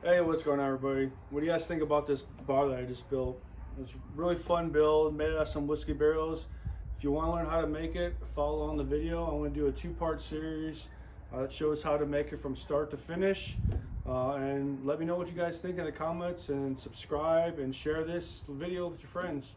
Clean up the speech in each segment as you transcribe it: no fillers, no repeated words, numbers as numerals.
Hey, what's going on, everybody? What do you guys think about this bar that I just built? It's a really fun build, made out of some whiskey barrels. If you want to learn how to make it, follow along the video. I'm going to do a two-part series that shows how to make it from start to finish. And let me know what you guys think in the comments, and subscribe and share this video with your friends.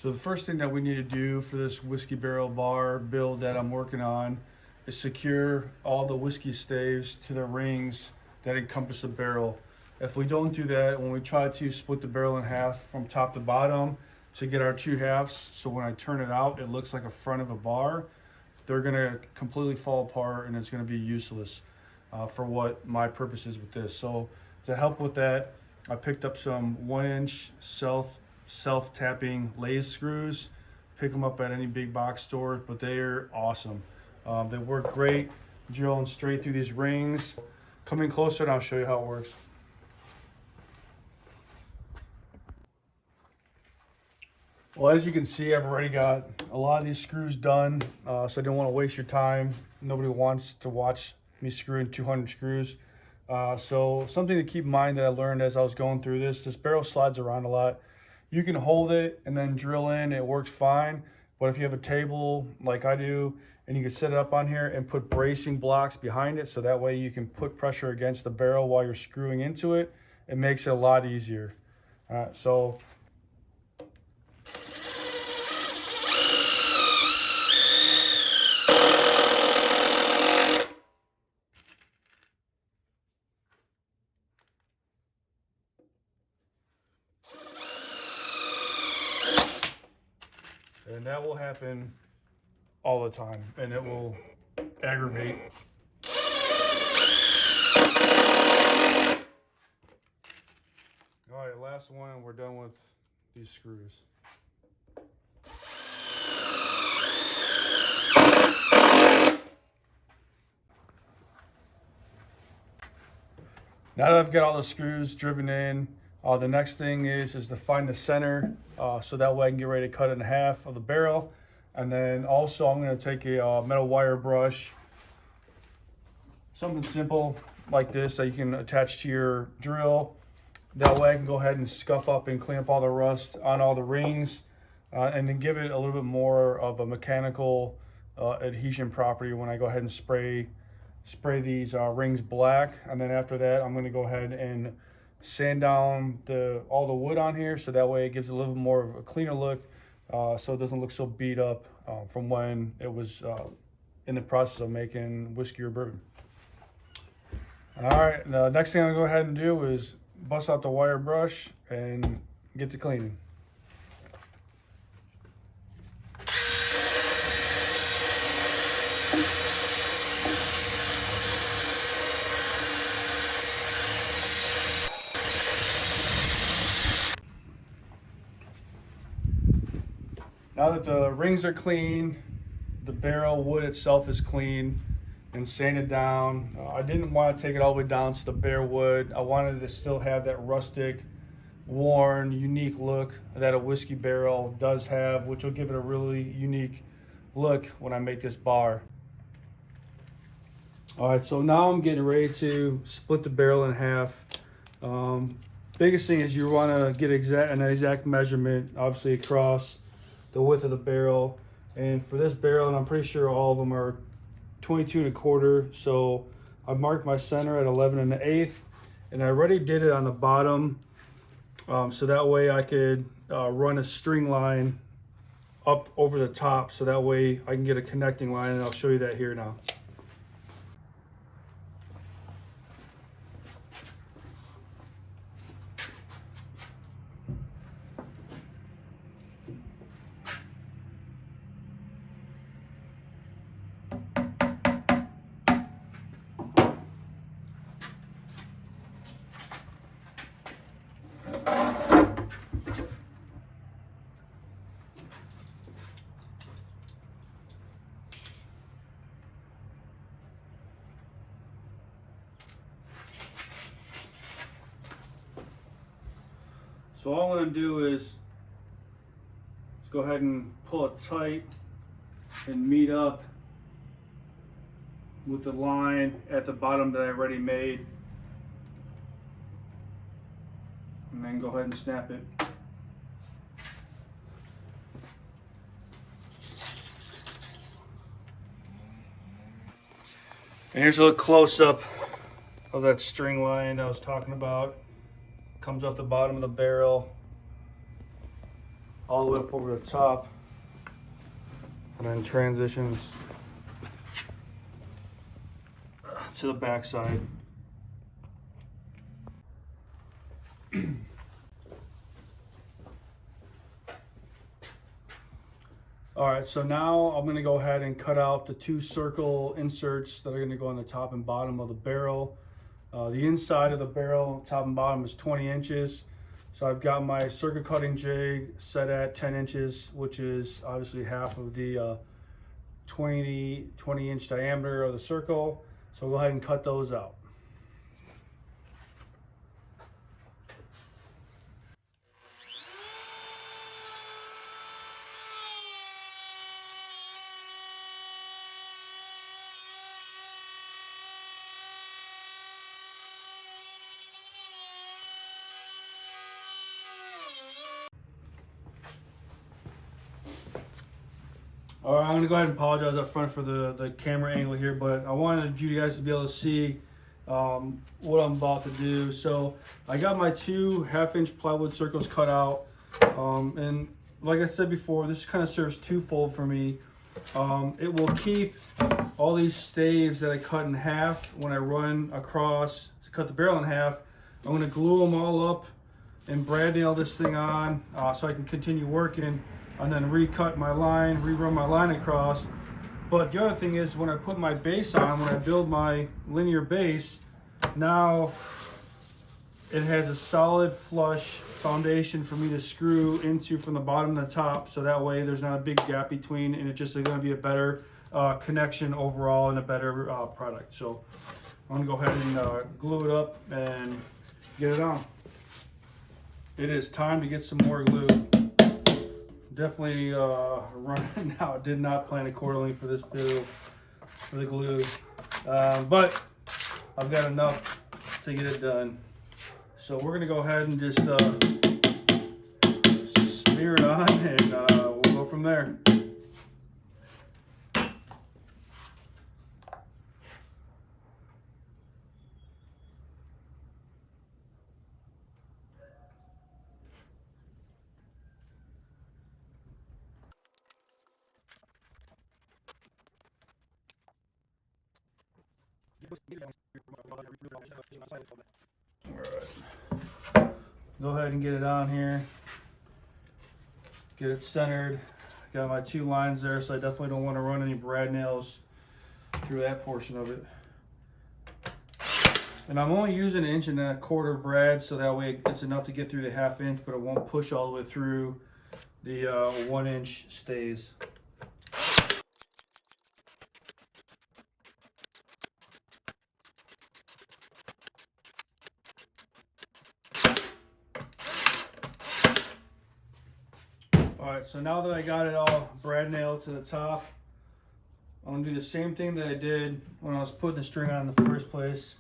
So the first thing that we need to do for this whiskey barrel bar build that I'm working on is secure all the whiskey staves to the rings that encompass the barrel. If we don't do that, when we try to split the barrel in half from top to bottom to get our two halves, so when I turn it out, it looks like a front of a bar, they're gonna completely fall apart and it's gonna be useless for what my purpose is with this. So to help with that, I picked up some 1-inch self-tapping lathe screws. Pick them up at any big box store, but they are awesome. They work great, drilling straight through these rings. Come in closer and I'll show you how it works. Well, as you can see, I've already got a lot of these screws done, so I didn't want to waste your time. Nobody wants to watch me screwing 200 screws. So something to keep in mind that I learned as I was going through this barrel slides around a lot. You can hold it and then drill in, it works fine. But if you have a table like I do, and you can set it up on here and put bracing blocks behind it, so that way you can put pressure against the barrel while you're screwing into it, it makes it a lot easier. So and that will happen all the time, and it will aggravate. All right, last one, and we're done with these screws. Now that I've got all the screws driven in, the next thing is to find the center, so that way I can get ready to cut it in half of the barrel. And then also I'm going to take a metal wire brush, something simple like this that you can attach to your drill. That way I can go ahead and scuff up and clean up all the rust on all the rings, and then give it a little bit more of a mechanical adhesion property when I go ahead and spray these rings black. And then after that, I'm going to go ahead and sand down all the wood on here, so that way it gives a little more of a cleaner look, so it doesn't look so beat up from when it was in the process of making whiskey or bourbon. All right, the next thing I'm gonna go ahead and do is bust out the wire brush and get to cleaning. Now that the rings are clean, the barrel wood itself is clean and sanded down. I didn't want to take it all the way down to the bare wood. I wanted to still have that rustic, worn, unique look that a whiskey barrel does have, which will give it a really unique look when I make this bar. All right, so now I'm getting ready to split the barrel in half. Biggest thing is you want to get an exact measurement, obviously across the width of the barrel. And for this barrel, and I'm pretty sure all of them are 22 1/4, so I marked my center at 11 1/8, and I already did it on the bottom, so that way I could run a string line up over the top, so that way I can get a connecting line, and I'll show you that here now. So all I'm going to do is go ahead and pull it tight and meet up with the line at the bottom that I already made. And then go ahead and snap it. And here's a little close-up of that string line I was talking about. Comes up the bottom of the barrel, all the way up over the top, and then transitions to the back side. All right, so now I'm gonna go ahead and cut out the 2 circle inserts that are gonna go on the top and bottom of the barrel. The inside of the barrel, top and bottom, is 20 inches. So I've got my circuit cutting jig set at 10 inches, which is obviously half of the 20 inch diameter of the circle. So we'll go ahead and cut those out. All right, I'm gonna go ahead and apologize up front for the camera angle here, but I wanted you guys to be able to see what I'm about to do. So I got my 2 half-inch plywood circles cut out, and like I said before, this kind of serves twofold for me. It will keep all these staves that I cut in half when I run across to cut the barrel in half. I'm gonna glue them all up and brad nail this thing on so I can continue working, and then recut my line, rerun my line across. But the other thing is, when I put my base on, when I build my linear base, now it has a solid flush foundation for me to screw into from the bottom to the top, so that way there's not a big gap between, and it's just going to be a better connection overall and a better product. So I'm going to go ahead and glue it up and get it on. It is time to get some more glue. Definitely running out. Did not plan accordingly for this build for the glue, but I've got enough to get it done. So we're gonna go ahead and just smear it on, and we'll go from there. Alright, go ahead and get it on here, get it centered. Got my 2 lines there, so I definitely don't want to run any brad nails through that portion of it. And I'm only using 1.25" brad, so that way it's enough to get through the 1/2 inch, but it won't push all the way through the 1 inch stays. Alright, so now that I got it all brad nailed to the top, I'm going to do the same thing that I did when I was putting the string on in the first place.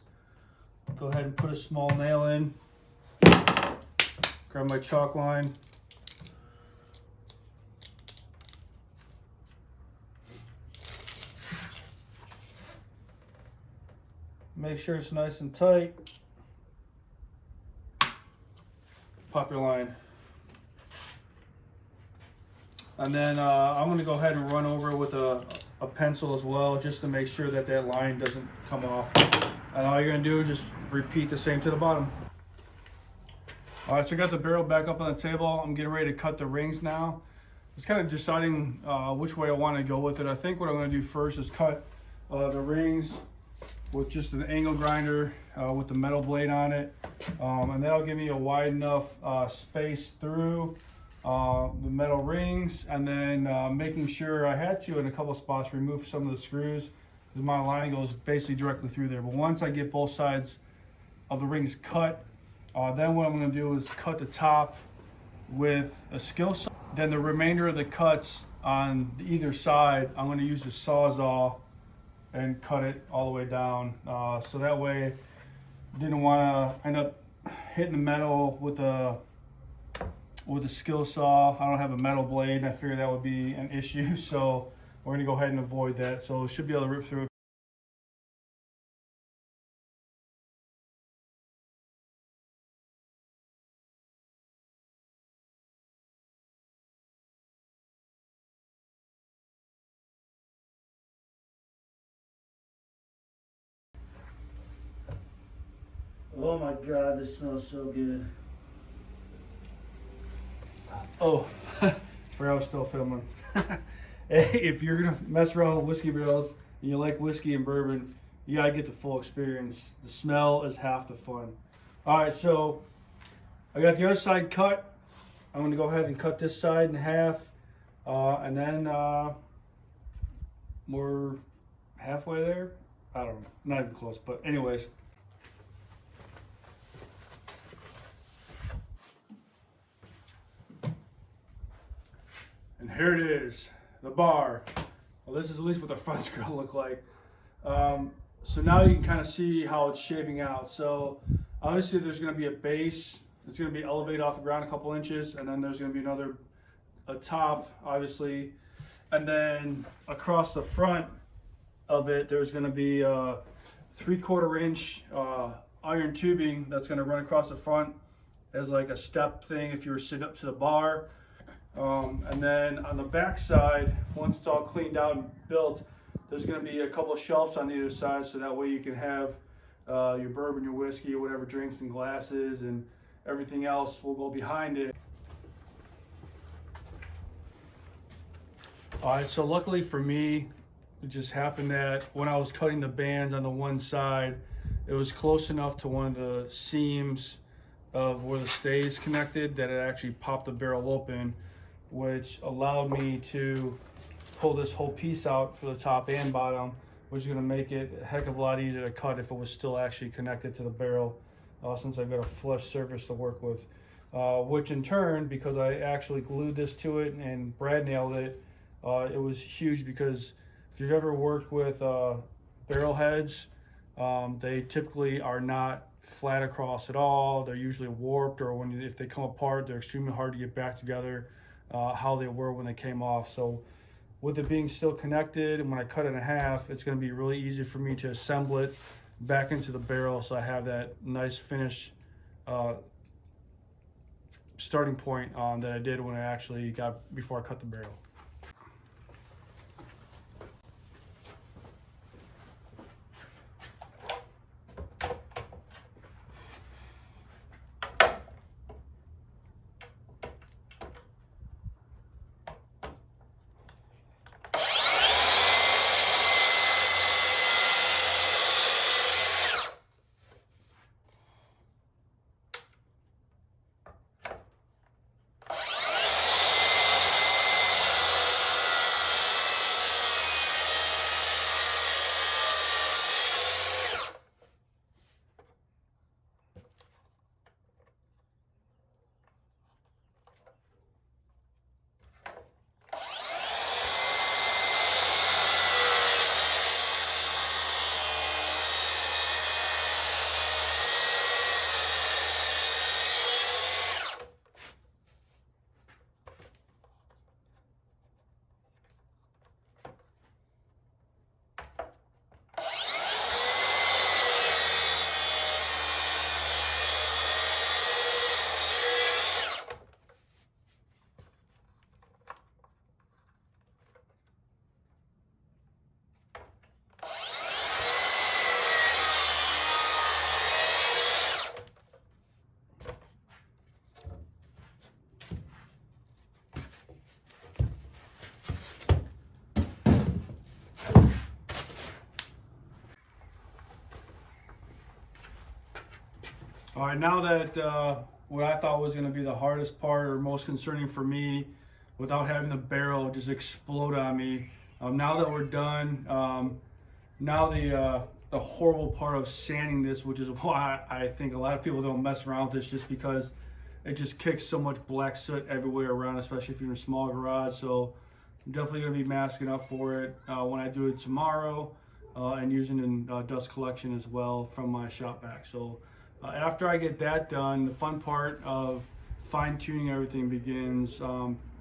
Go ahead and put a small nail in, grab my chalk line, make sure it's nice and tight, pop your line. And then I'm going to go ahead and run over with a pencil as well, just to make sure that that line doesn't come off. And all you're going to do is just repeat the same to the bottom. All right, so I got the barrel back up on the table. I'm getting ready to cut the rings now. It's kind of deciding which way I want to go with it. I think what I'm going to do first is cut the rings with just an angle grinder with the metal blade on it. And that'll give me a wide enough space through the metal rings, and then making sure I had to in a couple spots remove some of the screws, because my line goes basically directly through there. But once I get both sides of the rings cut, then what I'm going to do is cut the top with a skill saw. Then the remainder of the cuts on either side, I'm going to use the Sawzall and cut it all the way down. So that way, didn't want to end up hitting the metal with a skill saw. I don't have a metal blade, and I figured that would be an issue. So we're gonna go ahead and avoid that. So it should be able to rip through it. Oh my God, this smells so good. Oh, forgot I was still filming. Hey, if you're gonna mess around with whiskey barrels and you like whiskey and bourbon, you gotta get the full experience. The smell is half the fun. All right, so I got the other side cut. I'm gonna go ahead and cut this side in half, and then we're halfway there. I don't know, not even close. But anyways. And here it is, the bar. Well, this is at least what the front's gonna look like. So now you can kind of see how it's shaping out. So obviously there's gonna be a base. It's gonna be elevated off the ground a couple inches, and then there's gonna be a top, obviously. And then across the front of it, there's gonna be a 3/4 inch iron tubing that's gonna run across the front as like a step thing if you were sitting up to the bar. And then on the back side, once it's all cleaned out and built, there's going to be a couple of shelves on either side, so that way you can have your bourbon, your whiskey, or whatever drinks and glasses, and everything else will go behind it. All right, so luckily for me, it just happened that when I was cutting the bands on the one side, it was close enough to one of the seams of where the stays connected that it actually popped the barrel open, which allowed me to pull this whole piece out for the top and bottom, which is going to make it a heck of a lot easier to cut if it was still actually connected to the barrel, since I've got a flush surface to work with. Which in turn, because I actually glued this to it and Brad nailed it, it was huge, because if you've ever worked with barrel heads, they typically are not flat across at all. They're usually warped, or if they come apart, they're extremely hard to get back together how they were when they came off. So with it being still connected, and when I cut it in half, it's going to be really easy for me to assemble it back into the barrel, so I have that nice finish starting point that I did when I actually before I cut the barrel. All right, now that what I thought was going to be the hardest part, or most concerning for me, without having the barrel just explode on me, now that we're done, now the horrible part of sanding this, which is why I think a lot of people don't mess around with this, just because it just kicks so much black soot everywhere around, especially if you're in a small garage. So I'm definitely going to be masking up for it when I do it tomorrow. and using in dust collection as well from my shop vac. So after I get that done, the fun part of fine tuning everything begins.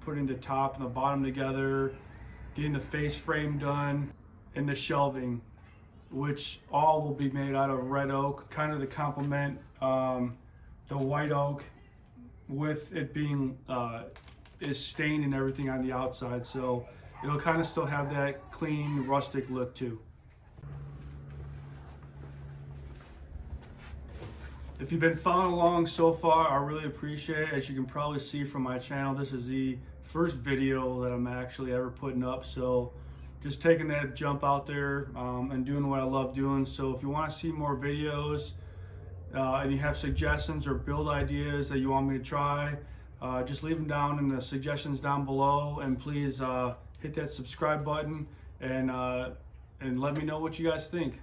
Putting the top and the bottom together, getting the face frame done, and the shelving, which all will be made out of red oak, kind of to complement the white oak, with it being is stained and everything on the outside, so it'll kind of still have that clean rustic look too. If you've been following along so far, I really appreciate it. As you can probably see from my channel, this is the first video that I'm actually ever putting up, so just taking that jump out there and doing what I love doing. So if you want to see more videos and you have suggestions or build ideas that you want me to try, just leave them down in the suggestions down below, and please hit that subscribe button and let me know what you guys think.